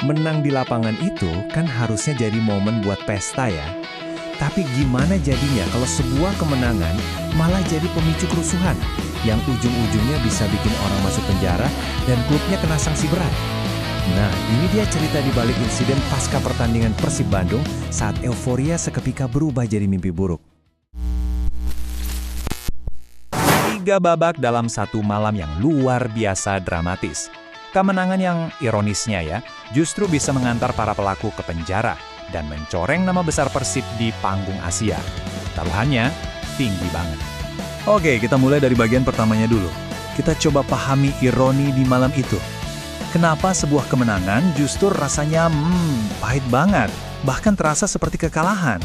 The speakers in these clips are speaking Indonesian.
menang di lapangan itu kan harusnya jadi momen buat pesta ya. Tapi gimana jadinya kalau sebuah kemenangan malah jadi pemicu kerusuhan yang ujung-ujungnya bisa bikin orang masuk penjara dan klubnya kena sanksi berat. Nah, ini dia cerita di balik insiden pasca pertandingan Persib Bandung saat euforia seketika berubah jadi mimpi buruk. 3 babak dalam satu malam yang luar biasa dramatis. Kemenangan yang ironisnya ya, justru bisa mengantar para pelaku ke penjara dan mencoreng nama besar Persib di panggung Asia. Taruhannya tinggi banget. Oke, kita mulai dari bagian pertamanya dulu. Kita coba pahami ironi di malam itu. Kenapa sebuah kemenangan justru rasanya pahit banget, bahkan terasa seperti kekalahan.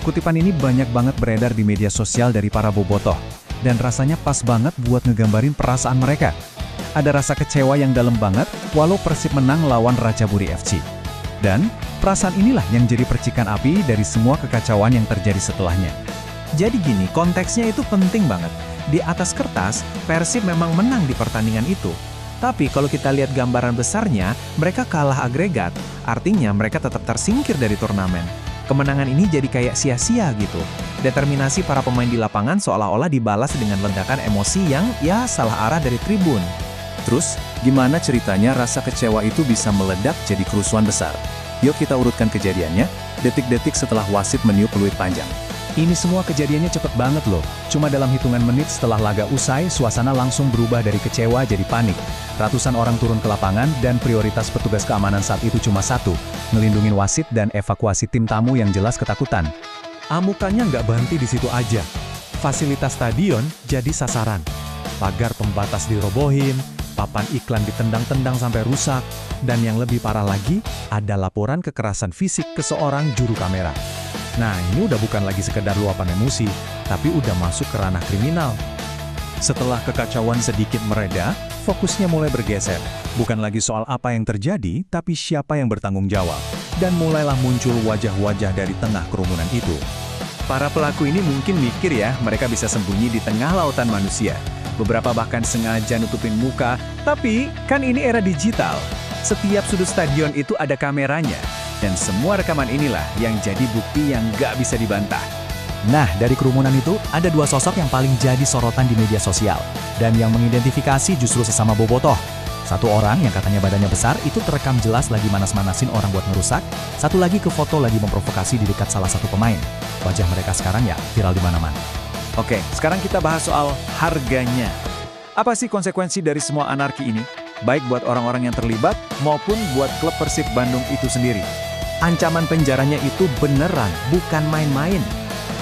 Kutipan ini banyak banget beredar di media sosial dari para bobotoh, dan rasanya pas banget buat ngegambarin perasaan mereka. Ada rasa kecewa yang dalam banget walau Persib menang lawan Ratchaburi FC. Dan perasaan inilah yang jadi percikan api dari semua kekacauan yang terjadi setelahnya. Jadi gini, konteksnya itu penting banget. Di atas kertas, Persib memang menang di pertandingan itu. Tapi kalau kita lihat gambaran besarnya, mereka kalah agregat. Artinya mereka tetap tersingkir dari turnamen. Kemenangan ini jadi kayak sia-sia gitu. Determinasi para pemain di lapangan seolah-olah dibalas dengan ledakan emosi yang ya salah arah dari tribun. Terus, gimana ceritanya rasa kecewa itu bisa meledak jadi kerusuhan besar? Yuk kita urutkan kejadiannya, detik-detik setelah wasit meniup peluit panjang. Ini semua kejadiannya cepet banget loh. Cuma dalam hitungan menit setelah laga usai, suasana langsung berubah dari kecewa jadi panik. Ratusan orang turun ke lapangan dan prioritas petugas keamanan saat itu cuma satu, ngelindungin wasit dan evakuasi tim tamu yang jelas ketakutan. Amukannya nggak berhenti di situ aja. Fasilitas stadion jadi sasaran. Pagar pembatas dirobohin, papan iklan ditendang-tendang sampai rusak, dan yang lebih parah lagi, ada laporan kekerasan fisik ke seorang juru kamera. Nah, ini udah bukan lagi sekedar luapan emosi, tapi udah masuk ke ranah kriminal. Setelah kekacauan sedikit mereda, fokusnya mulai bergeser. Bukan lagi soal apa yang terjadi, tapi siapa yang bertanggung jawab. Dan mulailah muncul wajah-wajah dari tengah kerumunan itu. Para pelaku ini mungkin mikir ya, mereka bisa sembunyi di tengah lautan manusia. Beberapa bahkan sengaja nutupin muka, tapi kan ini era digital. Setiap sudut stadion itu ada kameranya. Dan semua rekaman inilah yang jadi bukti yang gak bisa dibantah. Nah, dari kerumunan itu, ada 2 sosok yang paling jadi sorotan di media sosial. Dan yang mengidentifikasi justru sesama bobotoh. Satu orang yang katanya badannya besar, itu terekam jelas lagi manas-manasin orang buat ngerusak. Satu lagi ke foto lagi memprovokasi di dekat salah satu pemain. Wajah mereka sekarang ya viral di mana-mana. Oke, sekarang kita bahas soal harganya. Apa sih konsekuensi dari semua anarki ini? Baik buat orang-orang yang terlibat, maupun buat klub Persib Bandung itu sendiri. Ancaman penjaranya itu beneran, bukan main-main.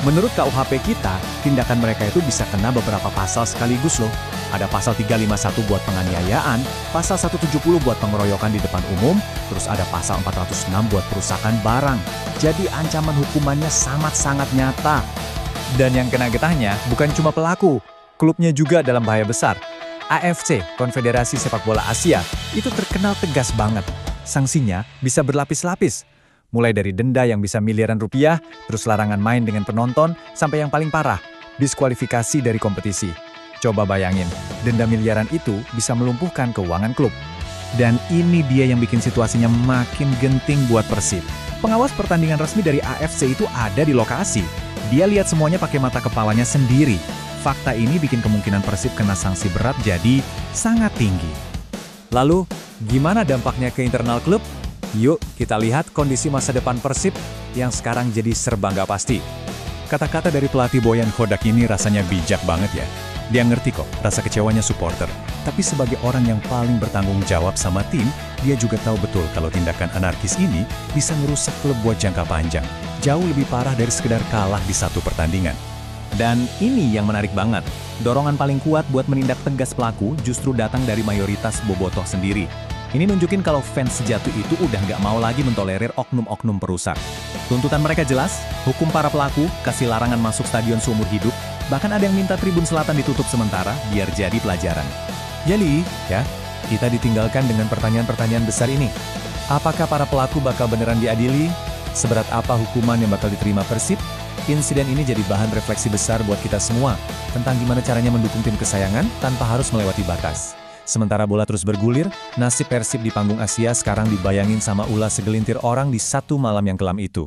Menurut KUHP kita, tindakan mereka itu bisa kena beberapa pasal sekaligus loh. Ada pasal 351 buat penganiayaan, pasal 170 buat pengeroyokan di depan umum, terus ada pasal 406 buat perusakan barang. Jadi ancaman hukumannya sangat-sangat nyata. Dan yang kena getahnya bukan cuma pelaku, klubnya juga dalam bahaya besar. AFC, Konfederasi Sepak Bola Asia, itu terkenal tegas banget. Sanksinya bisa berlapis-lapis. Mulai dari denda yang bisa miliaran rupiah, terus larangan main dengan penonton, sampai yang paling parah, diskualifikasi dari kompetisi. Coba bayangin, denda miliaran itu bisa melumpuhkan keuangan klub. Dan ini dia yang bikin situasinya makin genting buat Persib. Pengawas pertandingan resmi dari AFC itu ada di lokasi. Dia lihat semuanya pakai mata kepalanya sendiri. Fakta ini bikin kemungkinan Persib kena sanksi berat jadi sangat tinggi. Lalu, gimana dampaknya ke internal klub? Yuk, kita lihat kondisi masa depan Persib yang sekarang jadi serba nggak pasti. Kata-kata dari pelatih Boyan Hodak ini rasanya bijak banget ya. Dia ngerti kok rasa kecewanya supporter. Tapi sebagai orang yang paling bertanggung jawab sama tim, dia juga tahu betul kalau tindakan anarkis ini bisa merusak klub buat jangka panjang. Jauh lebih parah dari sekedar kalah di satu pertandingan. Dan ini yang menarik banget. Dorongan paling kuat buat menindak tegas pelaku justru datang dari mayoritas bobotoh sendiri. Ini nunjukin kalau fans sejati itu udah nggak mau lagi mentolerir oknum-oknum perusak. Tuntutan mereka jelas, hukum para pelaku, kasih larangan masuk stadion seumur hidup, bahkan ada yang minta tribun selatan ditutup sementara biar jadi pelajaran. Jadi, ya, kita ditinggalkan dengan pertanyaan-pertanyaan besar ini. Apakah para pelaku bakal beneran diadili? Seberat apa hukuman yang bakal diterima Persib? Insiden ini jadi bahan refleksi besar buat kita semua tentang gimana caranya mendukung tim kesayangan tanpa harus melewati batas. Sementara bola terus bergulir, nasib Persib di panggung Asia sekarang dibayangin sama ulah segelintir orang di satu malam yang kelam itu.